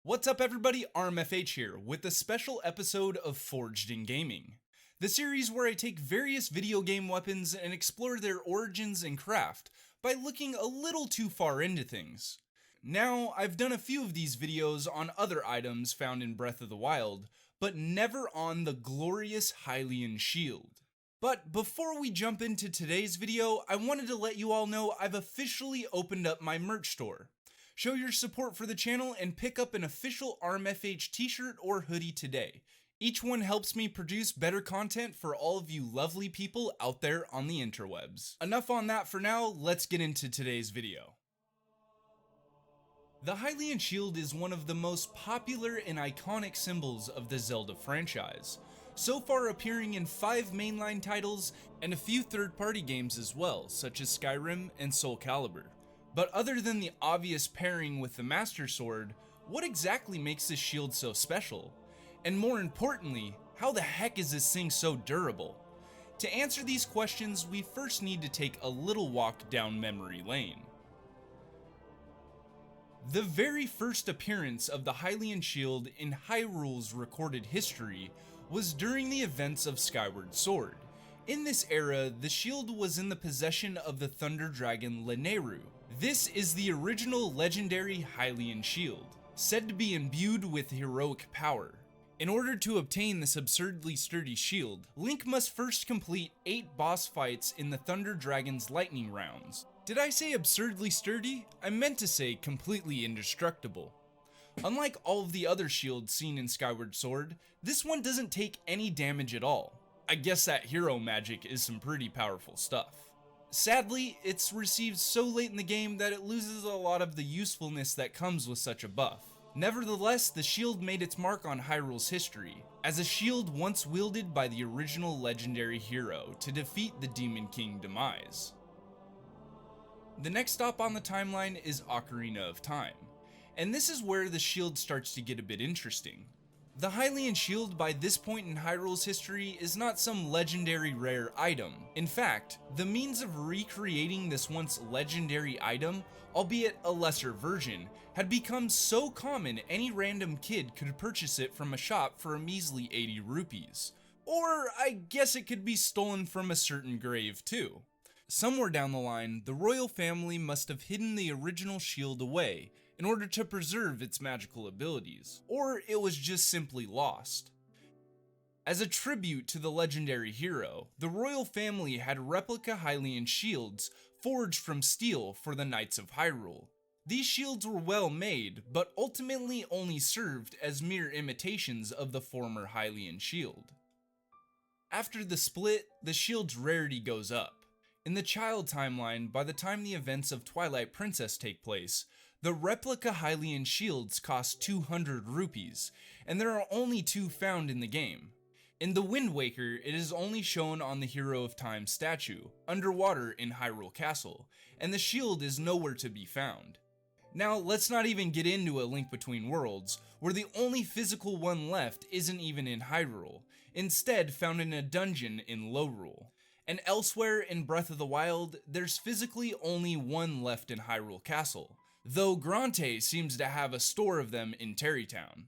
What's up everybody, RMFH here, with a special episode of Forged in Gaming, the series where I take various video game weapons and explore their origins and craft by looking a little too far into things. Now, I've done a few of these videos on other items found in Breath of the Wild, but never on the glorious Hylian shield. But before we jump into today's video, I wanted to let you all know I've officially opened up my merch store. Show your support for the channel and pick up an official RMFH t-shirt or hoodie today. Each one helps me produce better content for all of you lovely people out there on the interwebs. Enough on that for now, let's get into today's video. The Hylian shield is one of the most popular and iconic symbols of the Zelda franchise, so far appearing in 5 mainline titles and a few third-party games as well, such as Skyrim and Soul Calibur. But other than the obvious pairing with the Master Sword, what exactly makes this shield so special? And more importantly, how the heck is this thing so durable? To answer these questions, we first need to take a little walk down memory lane. The very first appearance of the Hylian shield in Hyrule's recorded history was during the events of Skyward Sword. In this era, the shield was in the possession of the Thunder Dragon Lanayru. This is the original legendary Hylian shield, said to be imbued with heroic power. In order to obtain this absurdly sturdy shield, Link must first complete 8 boss fights in the Thunder Dragon's lightning rounds. Did I say absurdly sturdy? I meant to say completely indestructible. Unlike all of the other shields seen in Skyward Sword, this one doesn't take any damage at all. I guess that hero magic is some pretty powerful stuff. Sadly, it's received so late in the game that it loses a lot of the usefulness that comes with such a buff. Nevertheless, the shield made its mark on Hyrule's history, as a shield once wielded by the original legendary hero to defeat the Demon King Demise. The next stop on the timeline is Ocarina of Time, and this is where the shield starts to get a bit interesting. The Hylian shield by this point in Hyrule's history is not some legendary rare item. In fact, the means of recreating this once legendary item, albeit a lesser version, had become so common any random kid could purchase it from a shop for a measly 80 rupees. Or I guess it could be stolen from a certain grave too. Somewhere down the line, the royal family must have hidden the original shield away in order to preserve its magical abilities, or it was just simply lost. As a tribute to the legendary hero, the royal family had replica Hylian shields forged from steel for the Knights of Hyrule. These shields were well made, but ultimately only served as mere imitations of the former Hylian shield. After the split, the shield's rarity goes up. In the child timeline, by the time the events of Twilight Princess take place, the replica Hylian shields cost 200 rupees, and there are only 2 found in the game. In The Wind Waker, it is only shown on the Hero of Time statue, underwater in Hyrule Castle, and the shield is nowhere to be found. Now, let's not even get into A Link Between Worlds, where the only physical one left isn't even in Hyrule, instead found in a dungeon in Lorule. And elsewhere in Breath of the Wild, there's physically only one left in Hyrule Castle, though Grante seems to have a store of them in Tarrytown.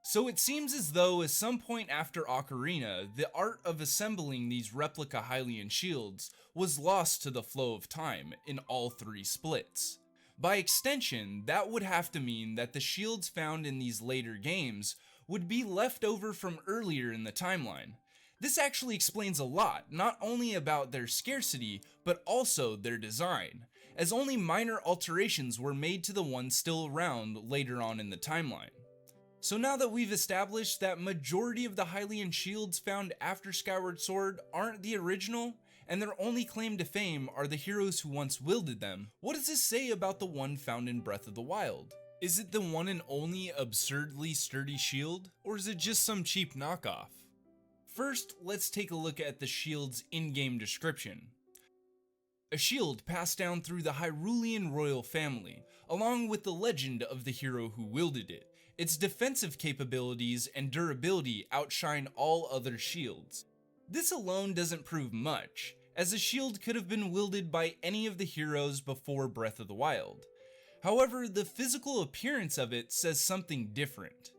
So it seems as though at some point after Ocarina, the art of assembling these replica Hylian shields was lost to the flow of time in all 3 splits. By extension, that would have to mean that the shields found in these later games would be left over from earlier in the timeline. This actually explains a lot, not only about their scarcity, but also their design, as only minor alterations were made to the ones still around later on in the timeline. So now that we've established that majority of the Hylian shields found after Skyward Sword aren't the original, and their only claim to fame are the heroes who once wielded them, what does this say about the one found in Breath of the Wild? Is it the one and only absurdly sturdy shield, or is it just some cheap knockoff? First, let's take a look at the shield's in-game description. A shield passed down through the Hyrulean royal family, along with the legend of the hero who wielded it. Its defensive capabilities and durability outshine all other shields. This alone doesn't prove much, as the shield could have been wielded by any of the heroes before Breath of the Wild. However, the physical appearance of it says something different.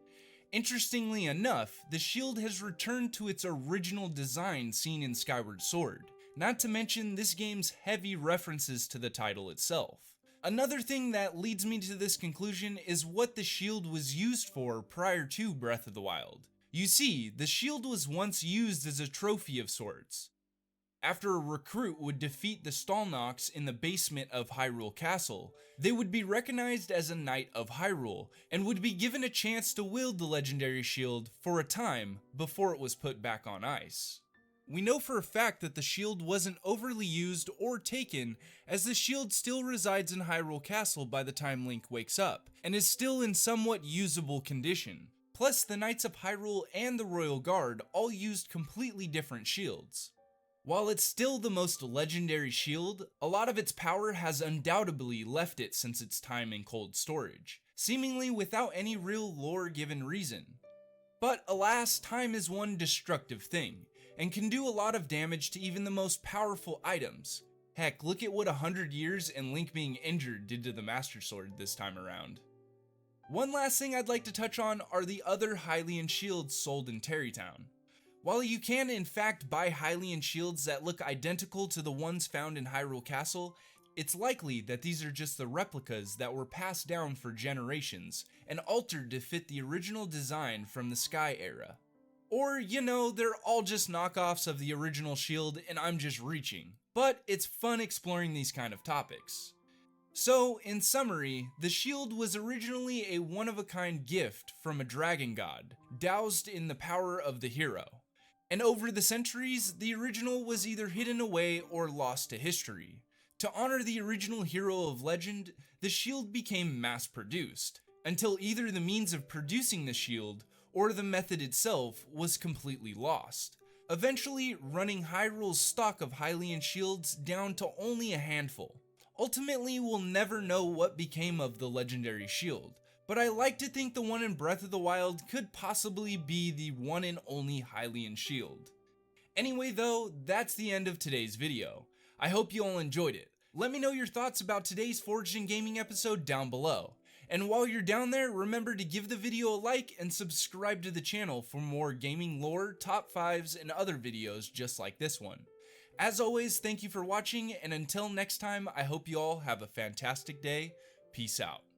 Interestingly enough, the shield has returned to its original design seen in Skyward Sword, not to mention this game's heavy references to the title itself. Another thing that leads me to this conclusion is what the shield was used for prior to Breath of the Wild. You see, the shield was once used as a trophy of sorts. After a recruit would defeat the Stalnox in the basement of Hyrule Castle, they would be recognized as a Knight of Hyrule and would be given a chance to wield the legendary shield for a time before it was put back on ice. We know for a fact that the shield wasn't overly used or taken, as the shield still resides in Hyrule Castle by the time Link wakes up, and is still in somewhat usable condition. Plus, the Knights of Hyrule and the Royal Guard all used completely different shields. While it's still the most legendary shield, a lot of its power has undoubtedly left it since its time in cold storage, seemingly without any real lore-given reason. But alas, time is one destructive thing, and can do a lot of damage to even the most powerful items. Heck, look at what 100 years and Link being injured did to the Master Sword this time around. One last thing I'd like to touch on are the other Hylian shields sold in Tarrytown. While you can in fact buy Hylian shields that look identical to the ones found in Hyrule Castle, it's likely that these are just the replicas that were passed down for generations and altered to fit the original design from the Sky era. Or, you know, they're all just knockoffs of the original shield and I'm just reaching. But it's fun exploring these kind of topics. So, in summary, the shield was originally a one-of-a-kind gift from a dragon god, doused in the power of the hero. And over the centuries, the original was either hidden away or lost to history. To honor the original hero of legend, the shield became mass-produced, until either the means of producing the shield or the method itself was completely lost, eventually running Hyrule's stock of Hylian shields down to only a handful. Ultimately, we'll never know what became of the legendary shield, but I like to think the one in Breath of the Wild could possibly be the one and only Hylian shield. Anyway though, that's the end of today's video. I hope you all enjoyed it. Let me know your thoughts about today's Forged in Gaming episode down below. And while you're down there, remember to give the video a like and subscribe to the channel for more gaming lore, top 5s, and other videos just like this one. As always, thank you for watching, and until next time, I hope you all have a fantastic day. Peace out.